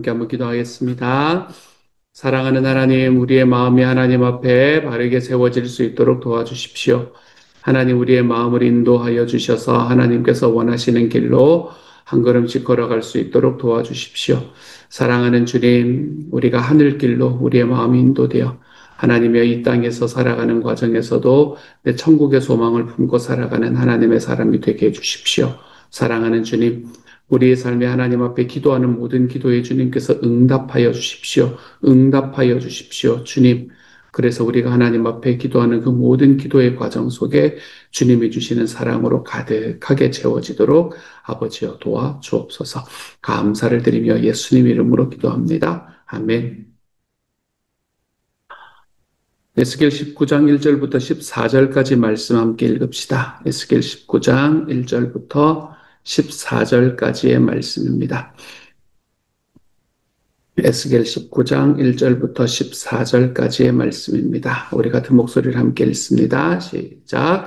함께 한번 기도하겠습니다. 사랑하는 하나님, 우리의 마음이 하나님 앞에 바르게 세워질 수 있도록 도와주십시오. 하나님, 우리의 마음을 인도하여 주셔서 하나님께서 원하시는 길로 한 걸음씩 걸어갈 수 있도록 도와주십시오. 사랑하는 주님, 우리가 하늘길로 우리의 마음이 인도되어 하나님의 이 땅에서 살아가는 과정에서도 내 천국의 소망을 품고 살아가는 하나님의 사람이 되게 해주십시오. 사랑하는 주님, 우리의 삶에 하나님 앞에 기도하는 모든 기도에 주님께서 응답하여 주십시오. 응답하여 주십시오. 주님, 그래서 우리가 하나님 앞에 기도하는 그 모든 기도의 과정 속에 주님이 주시는 사랑으로 가득하게 채워지도록 아버지여 도와 주옵소서. 감사를 드리며 예수님 이름으로 기도합니다. 아멘. 에스겔 19장 1절부터 14절까지 말씀 함께 읽읍시다. 에스겔 19장 1절부터 14절까지의 말씀입니다. 에스겔 19장 1절부터 14절까지의 말씀입니다. 우리 같은 목소리를 함께 읽습니다. 시작.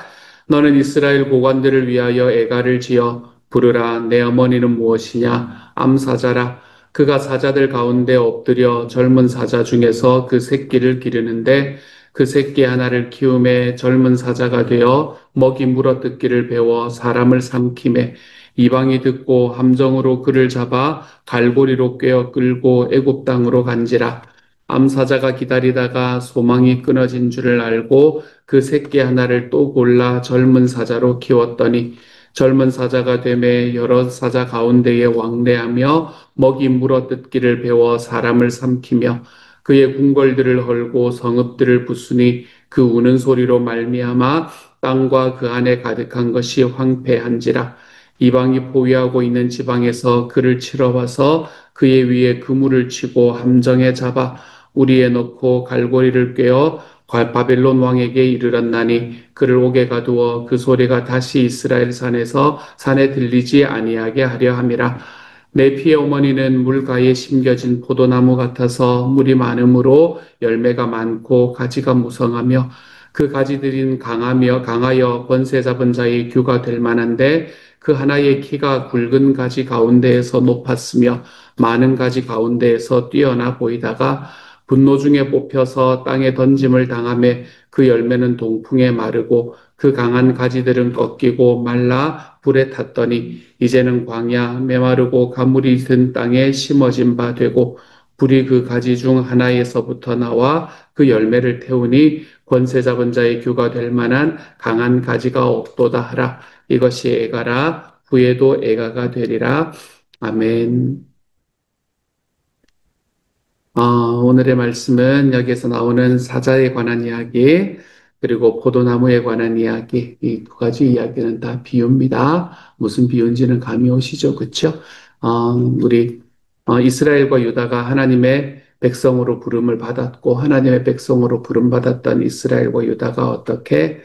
너는 이스라엘 고관들을 위하여 애가를 지어 부르라. 내 어머니는 무엇이냐? 암사자라. 그가 사자들 가운데 엎드려 젊은 사자 중에서 그 새끼를 기르는데 그 새끼 하나를 키움에 젊은 사자가 되어 먹이 물어뜯기를 배워 사람을 삼킴에 이방이 듣고 함정으로 그를 잡아 갈고리로 꿰어 끌고 애굽 땅으로 간지라. 암사자가 기다리다가 소망이 끊어진 줄을 알고 그 새끼 하나를 또 골라 젊은 사자로 키웠더니 젊은 사자가 되매 여러 사자 가운데에 왕래하며 먹이 물어뜯기를 배워 사람을 삼키며 그의 궁궐들을 헐고 성읍들을 부수니 그 우는 소리로 말미암아 땅과 그 안에 가득한 것이 황폐한지라. 이방이 포위하고 있는 지방에서 그를 치러와서 그의 위에 그물을 치고 함정에 잡아 우리에 넣고 갈고리를 꿰어 바벨론 왕에게 이르렀나니 그를 옥에 가두어 그 소리가 다시 이스라엘 산에 들리지 아니하게 하려 함이라. 내 피의 어머니는 물가에 심겨진 포도나무 같아서 물이 많으므로 열매가 많고 가지가 무성하며 그 가지들인 강하여 권세 잡은 자의 규가 될 만한데 그 하나의 키가 굵은 가지 가운데에서 높았으며 많은 가지 가운데에서 뛰어나 보이다가 분노 중에 뽑혀서 땅에 던짐을 당하며 그 열매는 동풍에 마르고 그 강한 가지들은 꺾이고 말라 불에 탔더니 이제는 광야 메마르고 가물이 든 땅에 심어진 바 되고 불이 그 가지 중 하나에서부터 나와 그 열매를 태우니 권세 잡은 자의 규가 될 만한 강한 가지가 없도다 하라. 이것이 애가라. 후에도 애가가 되리라. 아멘. 오늘의 말씀은 여기에서 나오는 사자에 관한 이야기, 그리고 포도나무에 관한 이야기, 이 두 가지 이야기는 다 비유입니다. 무슨 비유인지는 감이 오시죠? 그쵸? 우리, 이스라엘과 유다가 하나님의 백성으로 부름을 받았고, 하나님의 백성으로 부름받았던 이스라엘과 유다가 어떻게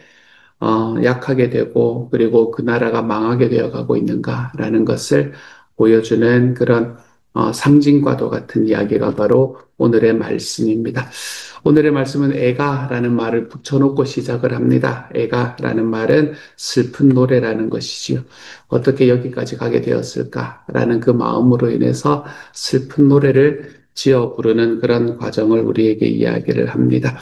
약하게 되고 그리고 그 나라가 망하게 되어 가고 있는가라는 것을 보여주는 그런 상징과도 같은 이야기가 바로 오늘의 말씀입니다. 오늘의 말씀은 애가라는 말을 붙여놓고 시작을 합니다. 애가라는 말은 슬픈 노래라는 것이지요. 어떻게 여기까지 가게 되었을까라는 그 마음으로 인해서 슬픈 노래를 지어 부르는 그런 과정을 우리에게 이야기를 합니다.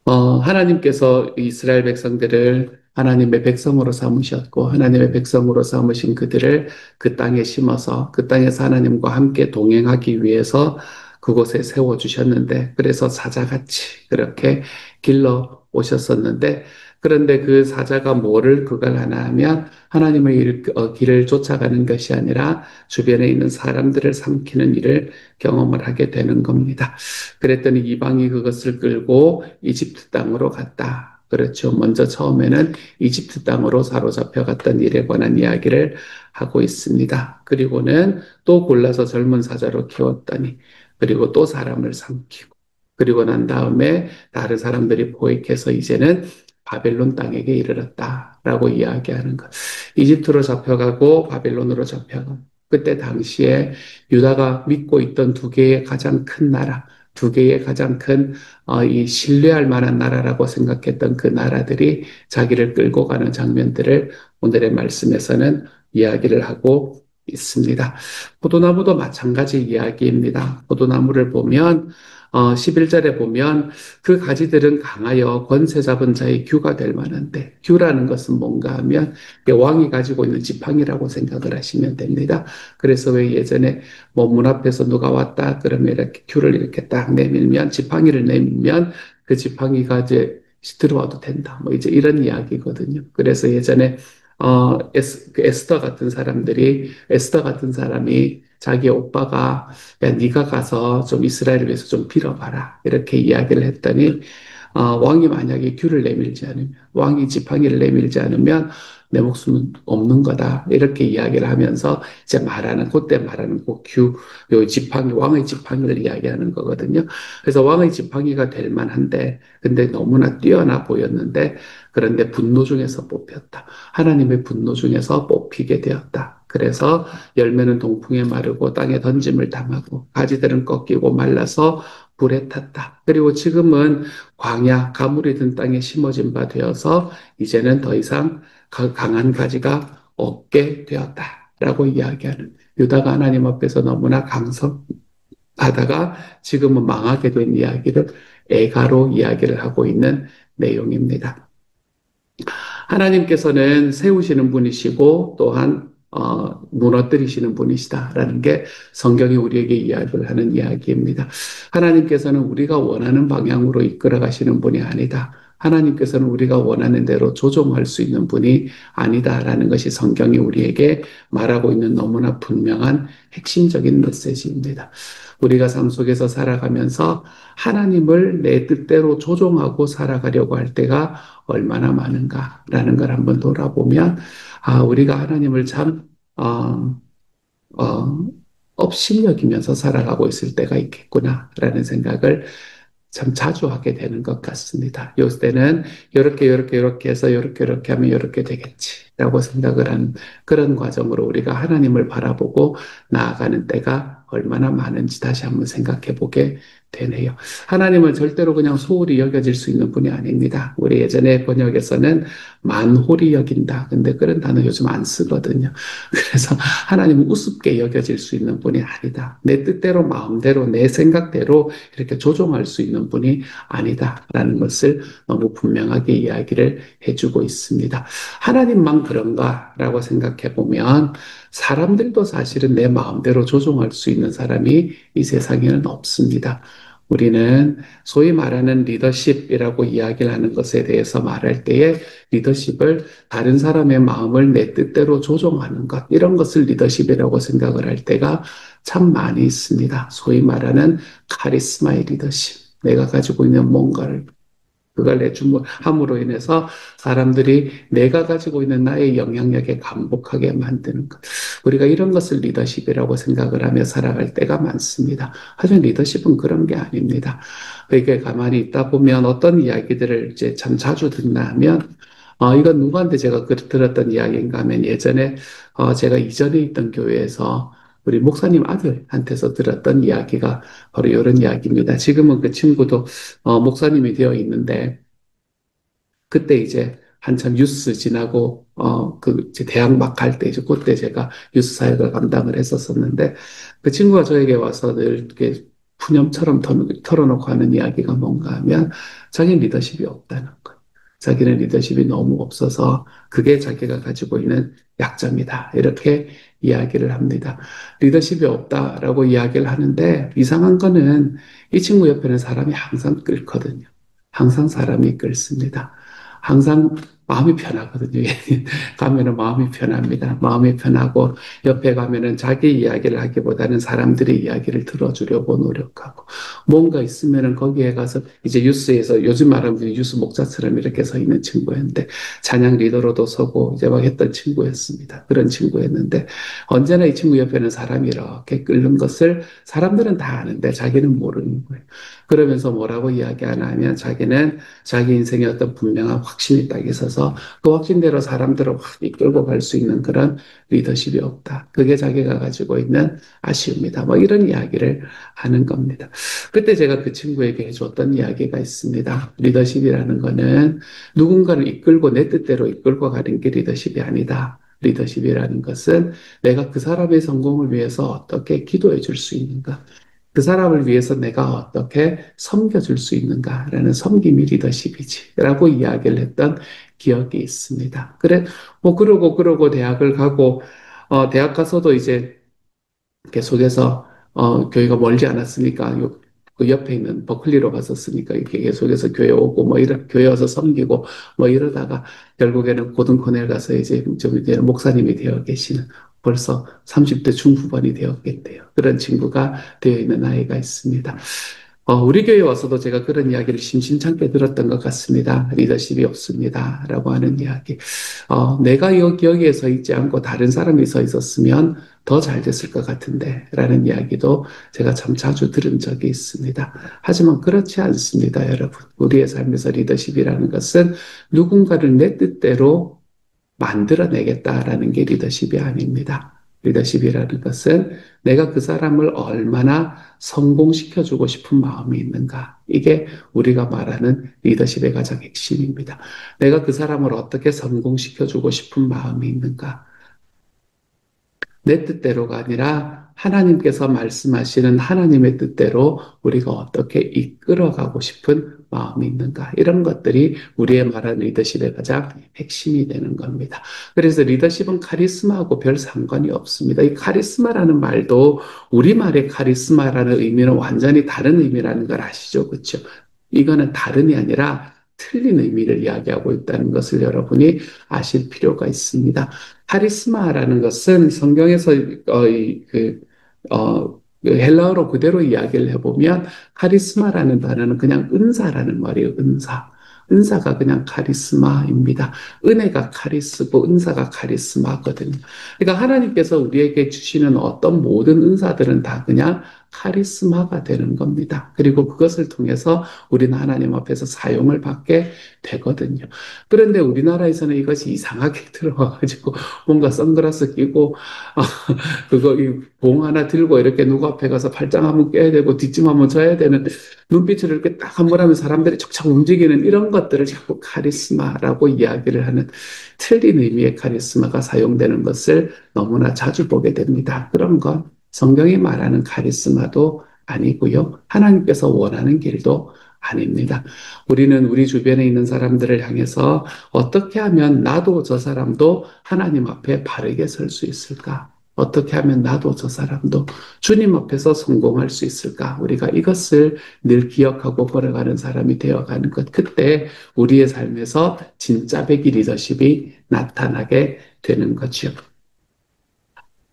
하나님께서 이스라엘 백성들을 하나님의 백성으로 삼으셨고, 하나님의 백성으로 삼으신 그들을 그 땅에 심어서 그 땅에서 하나님과 함께 동행하기 위해서 그곳에 세워주셨는데, 그래서 사자같이 그렇게 길러 오셨었는데, 그런데 그 사자가 그걸 하나 하면 하나님의 길을 쫓아가는 것이 아니라 주변에 있는 사람들을 삼키는 일을 경험을 하게 되는 겁니다. 그랬더니 이방이 그것을 끌고 이집트 땅으로 갔다. 그렇죠. 먼저 처음에는 이집트 땅으로 사로잡혀 갔던 일에 관한 이야기를 하고 있습니다. 그리고는 또 골라서 젊은 사자로 키웠더니, 그리고 또 사람을 삼키고, 그리고 난 다음에 다른 사람들이 포획해서 이제는 바벨론 땅에게 이르렀다라고 이야기하는 것. 이집트로 잡혀가고 바벨론으로 잡혀가고, 그때 당시에 유다가 믿고 있던 두 개의 가장 큰 나라, 두 개의 가장 큰 이 신뢰할 만한 나라라고 생각했던 그 나라들이 자기를 끌고 가는 장면들을 오늘의 말씀에서는 이야기를 하고 있습니다. 포도나무도 마찬가지 이야기입니다. 포도나무를 보면 11절에 보면 그 가지들은 강하여 권세 잡은 자의 규가 될 만한데, 규라는 것은 뭔가 하면 왕이 가지고 있는 지팡이라고 생각을 하시면 됩니다. 그래서 왜 예전에 뭐 문 앞에서 누가 왔다 그러면 이렇게 규를 이렇게 딱 내밀면, 지팡이를 내밀면 그 지팡이가 이제 들어와도 된다. 뭐 이제 이런 이야기거든요. 그래서 예전에 에스더 같은 사람이 자기 오빠가 야 네가 가서 좀 이스라엘을 위해서 좀 빌어봐라 이렇게 이야기를 했더니 왕이 만약에 규를 내밀지 않으면, 왕이 지팡이를 내밀지 않으면 내 목숨은 없는 거다 이렇게 이야기를 하면서 이제 그때 말하는 그 요 지팡이, 왕의 지팡이를 이야기하는 거거든요. 그래서 왕의 지팡이가 될 만한데, 근데 너무나 뛰어나 보였는데, 그런데 분노 중에서 뽑혔다. 하나님의 분노 중에서 뽑히게 되었다. 그래서 열매는 동풍에 마르고 땅에 던짐을 당하고 가지들은 꺾이고 말라서 불에 탔다. 그리고 지금은 광야, 가물이 든 땅에 심어진 바 되어서 이제는 더 이상 강한 가지가 없게 되었다라고 이야기하는, 유다가 하나님 앞에서 너무나 강성하다가 지금은 망하게 된 이야기를 애가로 이야기를 하고 있는 내용입니다. 하나님께서는 세우시는 분이시고 또한 무너뜨리시는 분이시다라는 게 성경이 우리에게 이야기를 하는 이야기입니다. 하나님께서는 우리가 원하는 방향으로 이끌어 가시는 분이 아니다. 하나님께서는 우리가 원하는 대로 조종할 수 있는 분이 아니다라는 것이 성경이 우리에게 말하고 있는 너무나 분명한 핵심적인 메시지입니다. 우리가 삶 속에서 살아가면서 하나님을 내 뜻대로 조종하고 살아가려고 할 때가 얼마나 많은가라는 걸 한번 돌아보면, 우리가 하나님을 참, 어, 업신여기면서 살아가고 있을 때가 있겠구나라는 생각을 참 자주 하게 되는 것 같습니다. 요때는 이렇게 해서 이렇게 하면 이렇게 되겠지라고 생각을 하는 그런 과정으로 우리가 하나님을 바라보고 나아가는 때가 얼마나 많은지 다시 한번 생각해 보게 되네요. 하나님은 절대로 그냥 소홀히 여겨질 수 있는 분이 아닙니다. 우리 예전에 번역에서는 만홀히 여긴다. 근데 그런 단어 요즘 안 쓰거든요. 그래서 하나님은 우습게 여겨질 수 있는 분이 아니다. 내 뜻대로 마음대로 내 생각대로 이렇게 조종할 수 있는 분이 아니다라는 것을 너무 분명하게 이야기를 해주고 있습니다. 하나님만 그런가라고 생각해 보면 사람들도 사실은 내 마음대로 조종할 수 있는 사람이 이 세상에는 없습니다. 우리는 소위 말하는 리더십이라고 이야기를 하는 것에 대해서 말할 때에 리더십을 다른 사람의 마음을 내 뜻대로 조종하는 것, 이런 것을 리더십이라고 생각을 할 때가 참 많이 있습니다. 소위 말하는 카리스마의 리더십. 내가 가지고 있는 뭔가를 그걸 내줌으로 인해서 사람들이 내가 가지고 있는 나의 영향력에 감복하게 만드는 것. 우리가 이런 것을 리더십이라고 생각을 하며 살아갈 때가 많습니다. 하지만 리더십은 그런 게 아닙니다. 이게 가만히 있다 보면 어떤 이야기들을 이제 참 자주 듣나 하면, 이건 누구한테 제가 들었던 이야기인가 하면 예전에, 제가 이전에 있던 교회에서 우리 목사님 아들한테서 들었던 이야기가 바로 이런 이야기입니다. 지금은 그 친구도 목사님이 되어 있는데, 그때 이제 한참 유스 지나고, 이제 대학 막 갈 때, 이제 그때 제가 유스 사역을 감당을 했었었는데, 그 친구가 저에게 와서 늘 이렇게 푸념처럼 털어놓고 하는 이야기가 뭔가 하면, 자기는 리더십이 없다는 거예요. 자기는 리더십이 너무 없어서, 그게 자기가 가지고 있는 약점이다. 이렇게 이야기를 합니다. 리더십이 없다라고 이야기를 하는데, 이상한 거는 이 친구 옆에는 사람이 항상 끓거든요. 항상 사람이 끓습니다. 항상 마음이 편하거든요. 가면은 마음이 편합니다. 마음이 편하고 옆에 가면은 자기 이야기를 하기보다는 사람들의 이야기를 들어주려고 노력하고 뭔가 있으면은 거기에 가서 이제 뉴스에서 요즘 말하면 뉴스 목자처럼 이렇게 서 있는 친구였는데 찬양 리더로도 서고 이제 막 했던 친구였습니다. 그런 친구였는데 언제나 이 친구 옆에는 사람이 이렇게 끓는 것을 사람들은 다 아는데 자기는 모르는 거예요. 그러면서 뭐라고 이야기하나 하면 자기는 자기 인생에 어떤 분명한 확신이 딱 있어서 그 확신대로 사람들을 확 이끌고 갈 수 있는 그런 리더십이 없다. 그게 자기가 가지고 있는 아쉬움이다. 뭐 이런 이야기를 하는 겁니다. 그때 제가 그 친구에게 해줬던 이야기가 있습니다. 리더십이라는 거는 누군가를 이끌고 내 뜻대로 이끌고 가는 게 리더십이 아니다. 리더십이라는 것은 내가 그 사람의 성공을 위해서 어떻게 기도해 줄 수 있는가, 그 사람을 위해서 내가 어떻게 섬겨줄 수 있는가라는 섬김이 리더십이지라고 이야기를 했던 기억이 있습니다. 그래, 뭐 그러고 대학을 가고 대학 가서도 이제 계속해서 교회가 멀지 않았으니까 그 옆에 있는 버클리로 갔었으니까 이렇게 계속해서 교회 오고 뭐 교회 와서 섬기고 뭐 이러다가 결국에는 고등 코넬 가서 이제 좀 이제 목사님이 되어 계시는 벌써 30대 중후반이 되었겠대요. 그런 친구가 되어 있는 아이가 있습니다. 우리 교회에 와서도 제가 그런 이야기를 심심찮게 들었던 것 같습니다. 리더십이 없습니다. 라고 하는 이야기. 내가 여기에 서 있지 않고 다른 사람이 서 있었으면 더 잘 됐을 것 같은데, 라는 이야기도 제가 참 자주 들은 적이 있습니다. 하지만 그렇지 않습니다, 여러분. 우리의 삶에서 리더십이라는 것은 누군가를 내 뜻대로 만들어내겠다라는 게 리더십이 아닙니다. 리더십이라는 것은 내가 그 사람을 얼마나 성공시켜주고 싶은 마음이 있는가. 이게 우리가 말하는 리더십의 가장 핵심입니다. 내가 그 사람을 어떻게 성공시켜주고 싶은 마음이 있는가. 내 뜻대로가 아니라 하나님께서 말씀하시는 하나님의 뜻대로 우리가 어떻게 이끌어가고 싶은 마음이 있는가. 이런 것들이 우리의 말하는 리더십의 가장 핵심이 되는 겁니다. 그래서 리더십은 카리스마하고 별 상관이 없습니다. 이 카리스마라는 말도 우리말의 카리스마라는 의미는 완전히 다른 의미라는 걸 아시죠? 그렇죠? 이거는 다름이 아니라 틀린 의미를 이야기하고 있다는 것을 여러분이 아실 필요가 있습니다. 카리스마라는 것은 성경에서 그 헬라어로 그대로 이야기를 해보면 카리스마라는 단어는 그냥 은사라는 말이에요. 은사. 은사가 그냥 카리스마입니다. 은혜가 카리스고 은사가 카리스마거든요. 그러니까 하나님께서 우리에게 주시는 어떤 모든 은사들은 다 그냥 카리스마가 되는 겁니다. 그리고 그것을 통해서 우리는 하나님 앞에서 사용을 받게 되거든요. 그런데 우리나라에서는 이것이 이상하게 들어와가지고 뭔가 선글라스 끼고 그거 봉 하나 들고 이렇게 누구 앞에 가서 팔짱 한번 껴야 되고 뒷짐 한번 져야 되는 눈빛을 이렇게 딱 한 번 하면 사람들이 척척 움직이는 이런 것들을 자꾸 카리스마라고 이야기를 하는 틀린 의미의 카리스마가 사용되는 것을 너무나 자주 보게 됩니다. 그런 건 성경이 말하는 카리스마도 아니고요. 하나님께서 원하는 길도 아닙니다. 우리는 우리 주변에 있는 사람들을 향해서 어떻게 하면 나도 저 사람도 하나님 앞에 바르게 설 수 있을까? 어떻게 하면 나도 저 사람도 주님 앞에서 성공할 수 있을까? 우리가 이것을 늘 기억하고 걸어가는 사람이 되어가는 것. 그때 우리의 삶에서 진짜 배기 리더십이 나타나게 되는 거죠.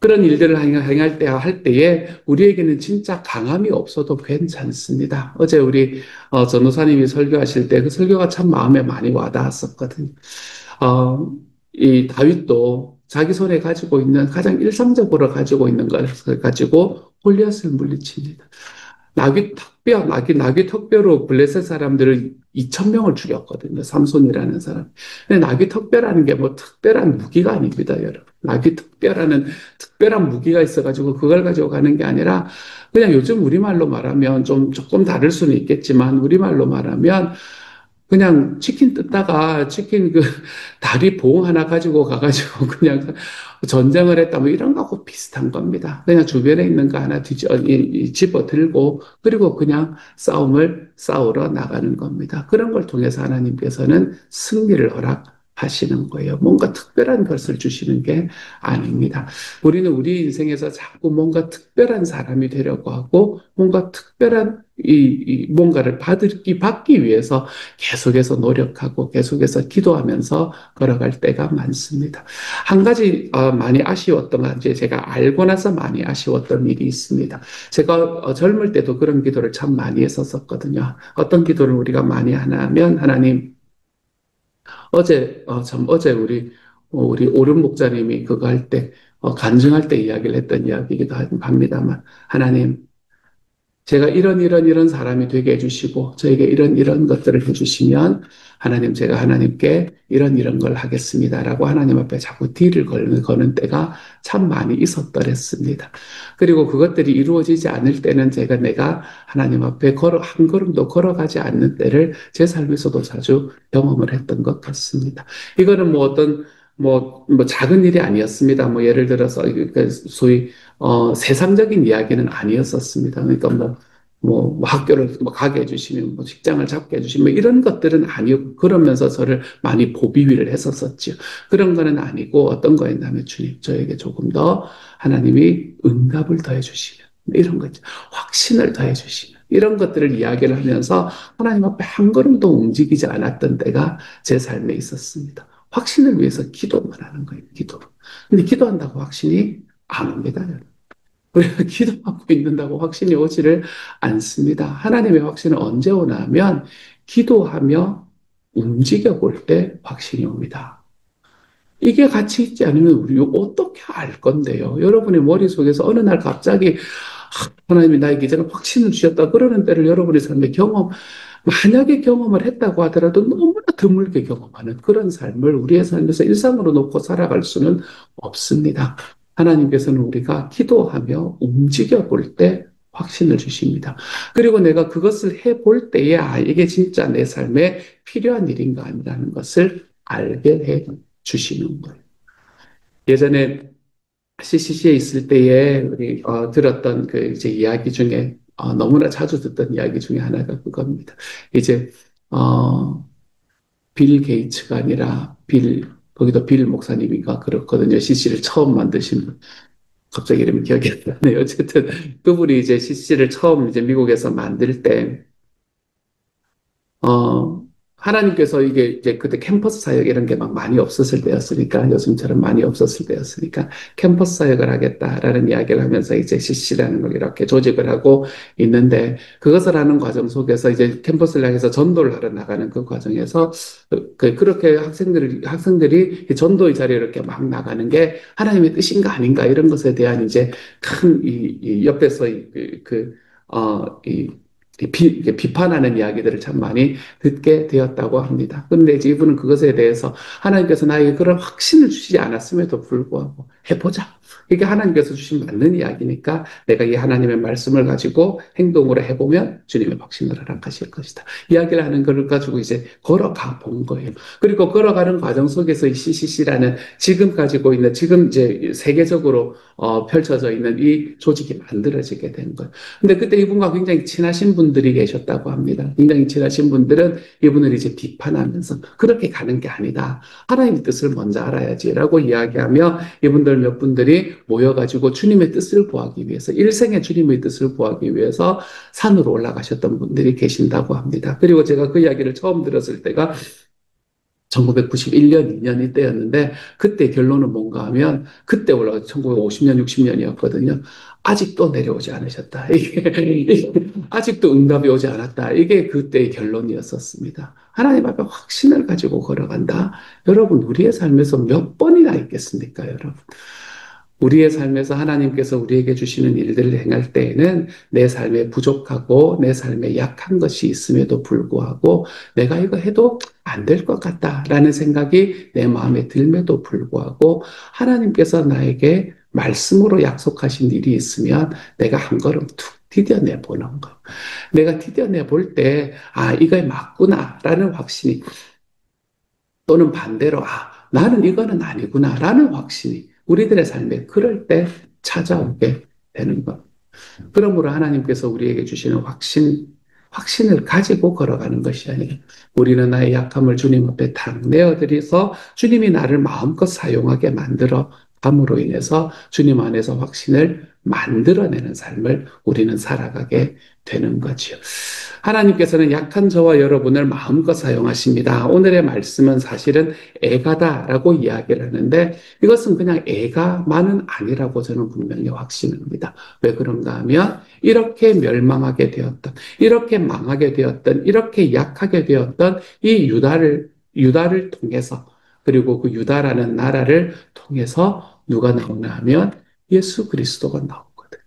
그런 일들을 할 때에 우리에게는 진짜 강함이 없어도 괜찮습니다. 어제 우리 전도사님이 설교하실 때 그 설교가 참 마음에 많이 와닿았었거든요. 어, 이 다윗도 자기 손에 가지고 있는 가장 일상적으로 가지고 있는 것을 가지고 골리앗을 물리칩니다. 나귀 턱뼈로 블레셋 사람들을 2천 명을 죽였거든요. 삼손이라는 사람. 근데 나귀 턱뼈라는 게 뭐 특별한 무기가 아닙니다, 여러분. 나귀 턱뼈라는 특별한 무기가 있어가지고 그걸 가지고 가는 게 아니라 그냥 요즘 우리말로 말하면 조금 다를 수는 있겠지만 우리말로 말하면 그냥 치킨 뜯다가 치킨 그 다리 봉 하나 가지고 가가지고 그냥 전쟁을 했다 뭐 이런 거하고 비슷한 겁니다. 그냥 주변에 있는 거 하나 집어 들고 그리고 그냥 싸움을 싸우러 나가는 겁니다. 그런 걸 통해서 하나님께서는 승리를 허락하시는 거예요. 뭔가 특별한 것을 주시는 게 아닙니다. 우리는 우리 인생에서 자꾸 뭔가 특별한 사람이 되려고 하고 뭔가 특별한 뭔가를 받기 위해서 계속해서 노력하고 계속해서 기도하면서 걸어갈 때가 많습니다. 한 가지 많이 아쉬웠던 건지 제가 알고 나서 많이 아쉬웠던 일이 있습니다. 제가 젊을 때도 그런 기도를 참 많이 했었거든요. 어떤 기도를 우리가 많이 하냐면 하나님 어제 우리 오른 목사님이 그거 할 때 간증할 때 이야기를 했던 이야기이기도 합니다만 하나님 제가 이런 사람이 되게 해주시고, 저에게 이런 것들을 해주시면, 하나님, 제가 하나님께 이런 걸 하겠습니다. 라고 하나님 앞에 자꾸 딜을 거는 때가 참 많이 있었더랬습니다. 그리고 그것들이 이루어지지 않을 때는 내가 하나님 앞에 한 걸음도 걸어가지 않는 때를 제 삶에서도 자주 경험을 했던 것 같습니다. 이거는 뭐 작은 일이 아니었습니다. 뭐 예를 들어서 소위 세상적인 이야기는 아니었었습니다. 그러니까 뭐 학교를 뭐 가게 해주시면 뭐 직장을 잡게 해주시면 뭐 이런 것들은 아니고 그러면서 저를 많이 보비위를 했었었죠. 그런 거는 아니고 어떤 거였냐면 주님 저에게 조금 더 하나님이 응답을 더해 주시면 이런 거 있죠. 확신을 더해 주시면 이런 것들을 이야기를 하면서 하나님 앞에 한 걸음도 움직이지 않았던 때가 제 삶에 있었습니다. 확신을 위해서 기도만 하는 거예요, 기도. 근데 기도한다고 확신이 안 옵니다, 여러분. 우리가 기도하고 있는다고 확신이 오지를 않습니다. 하나님의 확신은 언제 오나 하면 기도하며 움직여 볼 때 확신이 옵니다. 이게 같이 있지 않으면 우리 어떻게 알 건데요? 여러분의 머릿속에서 어느 날 갑자기 하나님이 나에게 이제는 확신을 주셨다 그러는 때를 여러분의 삶에 만약에 경험을 했다고 하더라도 너무나 드물게 경험하는 그런 삶을 우리의 삶에서 일상으로 놓고 살아갈 수는 없습니다. 하나님께서는 우리가 기도하며 움직여 볼 때 확신을 주십니다. 그리고 내가 그것을 해볼 때에 이게 진짜 내 삶에 필요한 일인가 아니라는 것을 알게 해 주시는 거예요. 예전에 CCC에 있을 때에 우리 들었던 그 이제 이야기 중에 너무나 자주 듣던 이야기 중에 하나가 그겁니다. 이제 어, 빌 게이츠가 아니라 거기도 빌 목사님인가 그렇거든요. CC를 처음 만드신 분. 갑자기 이름이 기억이 안 나네요. 어쨌든 그분이 이제 CC를 처음 이제 미국에서 만들 때 어, 하나님께서 이게 이제 그때 캠퍼스 사역 이런 게 막 많이 없었을 때였으니까, 요즘처럼 많이 없었을 때였으니까, 캠퍼스 사역을 하겠다라는 이야기를 하면서 이제 CC라는 걸 이렇게 조직을 하고 있는데, 그것을 하는 과정 속에서 이제 캠퍼스를 향해서 전도를 하러 나가는 그 과정에서, 그렇게 학생들이 전도의 자리에 이렇게 막 나가는 게 하나님의 뜻인가 아닌가 이런 것에 대한 이제 큰 이 옆에서 비판하는 이야기들을 참 많이 듣게 되었다고 합니다. 그런데 이제 이분은 그것에 대해서 하나님께서 나에게 그런 확신을 주시지 않았음에도 불구하고 해보자. 이게 하나님께서 주신 맞는 이야기니까 내가 이 하나님의 말씀을 가지고 행동으로 해보면 주님의 확신을 허락하실 것이다. 이야기를 하는 걸 가지고 이제 걸어가 본 거예요. 그리고 걸어가는 과정 속에서 이 CCC라는 지금 가지고 있는 지금 이제 세계적으로 펼쳐져 있는 이 조직이 만들어지게 된 거예요. 근데 그때 이분과 굉장히 친하신 분들이 계셨다고 합니다. 굉장히 친하신 분들은 이분을 이제 비판하면서 그렇게 가는 게 아니다. 하나님의 뜻을 먼저 알아야지라고 이야기하며 이분들 몇 분들이 모여가지고 주님의 뜻을 구하기 위해서 일생의 주님의 뜻을 구하기 위해서 산으로 올라가셨던 분들이 계신다고 합니다. 그리고 제가 그 이야기를 처음 들었을 때가 1991년, 2년 이때였는데 그때 결론은 뭔가 하면 그때 올라가 1950년, 60년이었거든요. 아직도 내려오지 않으셨다. 이게 아직도 응답이 오지 않았다. 이게 그때의 결론이었었습니다. 하나님 앞에 확신을 가지고 걸어간다. 여러분, 우리의 삶에서 몇 번이나 있겠습니까, 여러분? 우리의 삶에서 하나님께서 우리에게 주시는 일들을 행할 때에는 내 삶에 부족하고 내 삶에 약한 것이 있음에도 불구하고 내가 이거 해도 안 될 것 같다라는 생각이 내 마음에 들음에도 불구하고 하나님께서 나에게 말씀으로 약속하신 일이 있으면 내가 한 걸음 툭 디뎌내 보는 거. 내가 디뎌내 볼 때, 이거에 맞구나라는 확신이 또는 반대로, 나는 이거는 아니구나 라는 확신이 우리들의 삶에 그럴 때 찾아오게 되는 것. 그러므로 하나님께서 우리에게 주시는 확신을 가지고 걸어가는 것이 아니라 우리는 나의 약함을 주님 앞에 탁 내어드려서 주님이 나를 마음껏 사용하게 만들어 함으로 인해서 주님 안에서 확신을 만들어내는 삶을 우리는 살아가게 되는 거지요. 하나님께서는 약한 저와 여러분을 마음껏 사용하십니다. 오늘의 말씀은 사실은 애가다라고 이야기를 하는데 이것은 그냥 애가만은 아니라고 저는 분명히 확신합니다. 왜 그런가 하면 이렇게 멸망하게 되었던, 이렇게 망하게 되었던, 이렇게 약하게 되었던 이 유다를 통해서 그리고 그 유다라는 나라를 통해서 누가 나오나 하면 예수 그리스도가 나오거든.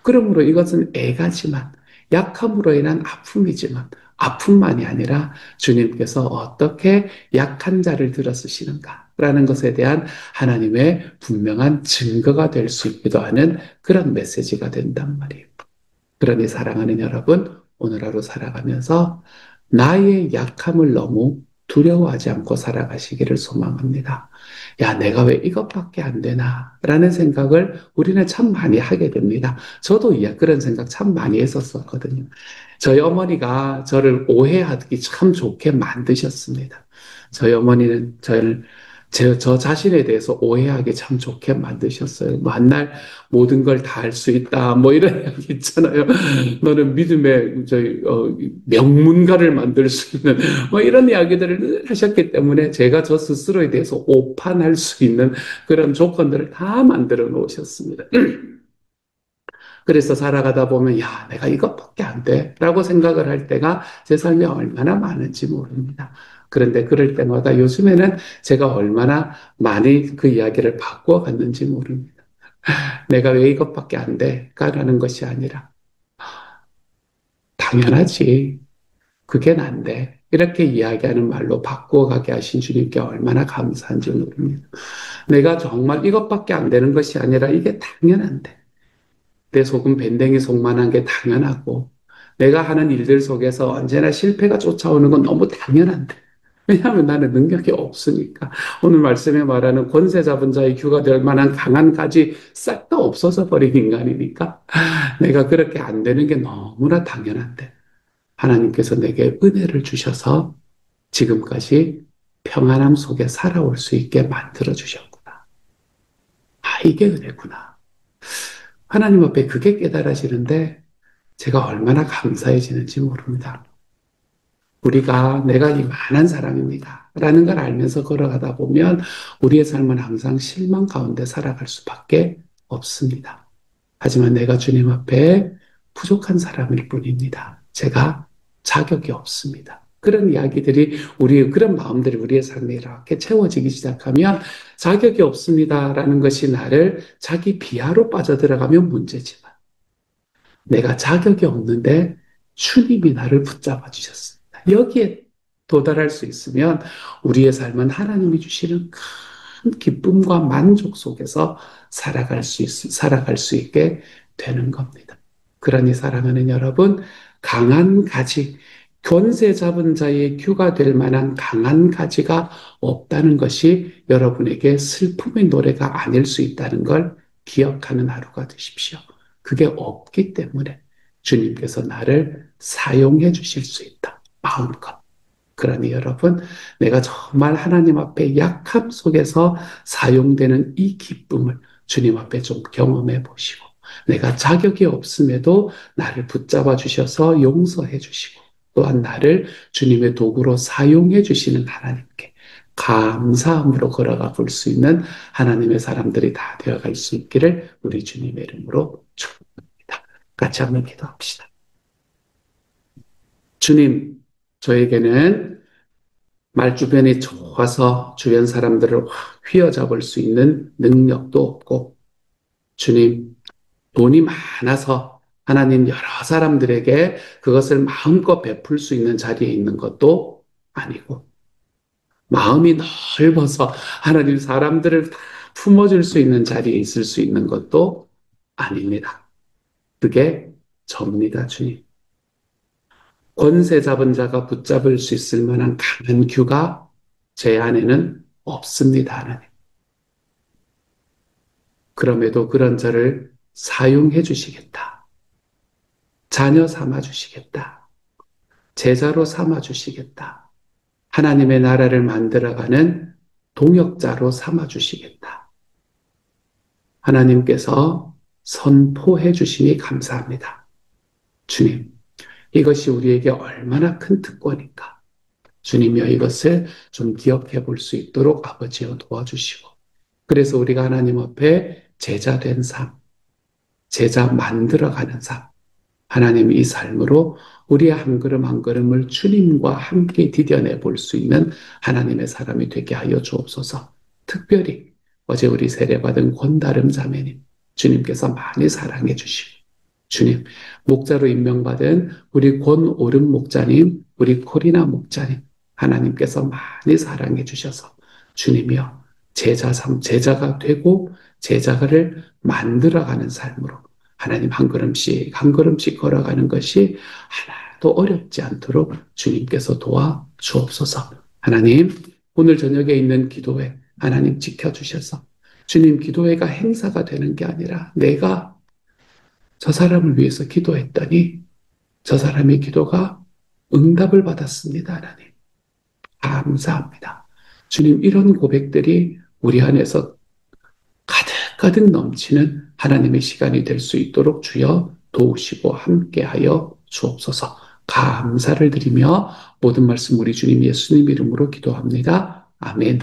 그러므로 이것은 애가지만 약함으로 인한 아픔이지만 아픔만이 아니라 주님께서 어떻게 약한 자를 들어 쓰시는가라는 것에 대한 하나님의 분명한 증거가 될 수 있기도 하는 그런 메시지가 된단 말이에요. 그러니 사랑하는 여러분, 오늘 하루 살아가면서 나의 약함을 너무 두려워하지 않고 살아가시기를 소망합니다. 야, 내가 왜 이것밖에 안 되나? 라는 생각을 우리는 참 많이 하게 됩니다. 저도 그런 생각 참 많이 했었거든요. 저희 어머니가 저를 오해하기 참 좋게 만드셨습니다. 저희 어머니는 저 자신에 대해서 오해하기 참 좋게 만드셨어요. 만날 모든 걸 다 할 수 있다. 뭐 이런 이야기 있잖아요. 너는 믿음의 명문가를 만들 수 있는 뭐 이런 이야기들을 늘 하셨기 때문에 제가 저 스스로에 대해서 오판할 수 있는 그런 조건들을 다 만들어 놓으셨습니다. 그래서 살아가다 보면, 야, 내가 이것밖에 안 돼. 라고 생각을 할 때가 제 삶에 얼마나 많은지 모릅니다. 그런데 그럴 때마다 요즘에는 제가 얼마나 많이 그 이야기를 바꾸어 갔는지 모릅니다. 내가 왜 이것밖에 안 돼? 라는 것이 아니라, 당연하지. 그게 난데. 이렇게 이야기하는 말로 바꾸어 가게 하신 주님께 얼마나 감사한지 모릅니다. 내가 정말 이것밖에 안 되는 것이 아니라 이게 당연한데. 내 속은 밴댕이 속만한 게 당연하고, 내가 하는 일들 속에서 언제나 실패가 쫓아오는 건 너무 당연한데. 왜냐하면 나는 능력이 없으니까. 오늘 말씀에 말하는 권세 잡은 자의 규가 될 만한 강한 가지 싹 다 없어져 버린 인간이니까 내가 그렇게 안 되는 게 너무나 당연한데 하나님께서 내게 은혜를 주셔서 지금까지 평안함 속에 살아올 수 있게 만들어 주셨구나. 아, 이게 은혜구나. 하나님 앞에 그게 깨달아지는데 제가 얼마나 감사해지는지 모릅니다. 우리가 내가 이만한 사람입니다. 라는 걸 알면서 걸어가다 보면 우리의 삶은 항상 실망 가운데 살아갈 수밖에 없습니다. 하지만 내가 주님 앞에 부족한 사람일 뿐입니다. 제가 자격이 없습니다. 그런 이야기들이 그런 마음들이 우리의 삶에 이렇게 채워지기 시작하면 자격이 없습니다라는 것이 나를 자기 비하로 빠져들어가면 문제지만 내가 자격이 없는데 주님이 나를 붙잡아 주셨습니다. 여기에 도달할 수 있으면 우리의 삶은 하나님이 주시는 큰 기쁨과 만족 속에서 살아갈 수 있게 되는 겁니다. 그러니 사랑하는 여러분, 강한 가지, 권세 잡은 자의 규가 될 만한 강한 가지가 없다는 것이 여러분에게 슬픔의 노래가 아닐 수 있다는 걸 기억하는 하루가 되십시오. 그게 없기 때문에 주님께서 나를 사용해 주실 수 있다. 마음껏. 그러니 여러분, 내가 정말 하나님 앞에 약함 속에서 사용되는 이 기쁨을 주님 앞에 좀 경험해 보시고, 내가 자격이 없음에도 나를 붙잡아 주셔서 용서해 주시고, 또한 나를 주님의 도구로 사용해 주시는 하나님께 감사함으로 걸어가 볼 수 있는 하나님의 사람들이 다 되어갈 수 있기를 우리 주님의 이름으로 축복합니다. 같이 한번 기도합시다. 주님, 저에게는 말 주변이 좋아서 주변 사람들을 확 휘어잡을 수 있는 능력도 없고, 주님, 돈이 많아서 하나님 여러 사람들에게 그것을 마음껏 베풀 수 있는 자리에 있는 것도 아니고, 마음이 넓어서 하나님 사람들을 다 품어줄 수 있는 자리에 있을 수 있는 것도 아닙니다. 그게 접니다, 주님. 권세 잡은 자가 붙잡을 수 있을 만한 강한 규가 제 안에는 없습니다, 하나님. 그럼에도 그런 자를 사용해 주시겠다. 자녀 삼아 주시겠다. 제자로 삼아 주시겠다. 하나님의 나라를 만들어가는 동역자로 삼아 주시겠다. 하나님께서 선포해 주시니 감사합니다. 주님, 이것이 우리에게 얼마나 큰 특권인가. 주님이여 이것을 좀 기억해 볼 수 있도록 아버지여 도와주시고, 그래서 우리가 하나님 앞에 제자 된 삶, 제자 만들어가는 삶, 하나님 이 삶으로 우리의 한 걸음 한 걸음을 주님과 함께 디뎌내 볼 수 있는 하나님의 사람이 되게 하여 주옵소서. 특별히 어제 우리 세례받은 권다름 자매님, 주님께서 많이 사랑해 주시고, 주님, 목자로 임명받은 우리 권오름 목자님, 우리 코리나 목자님, 하나님께서 많이 사랑해 주셔서 주님이여 제자가 되고 제자를 만들어가는 삶으로 하나님 한 걸음씩 한 걸음씩 걸어가는 것이 하나도 어렵지 않도록 주님께서 도와 주옵소서. 하나님, 오늘 저녁에 있는 기도회 하나님 지켜주셔서 주님 기도회가 행사가 되는 게 아니라 내가 저 사람을 위해서 기도했더니 저 사람의 기도가 응답을 받았습니다. 하나님. 감사합니다. 주님, 이런 고백들이 우리 안에서 가득가득 넘치는 하나님의 시간이 될 수 있도록 주여 도우시고 함께하여 주옵소서. 감사를 드리며 모든 말씀 우리 주님 예수님 이름으로 기도합니다. 아멘.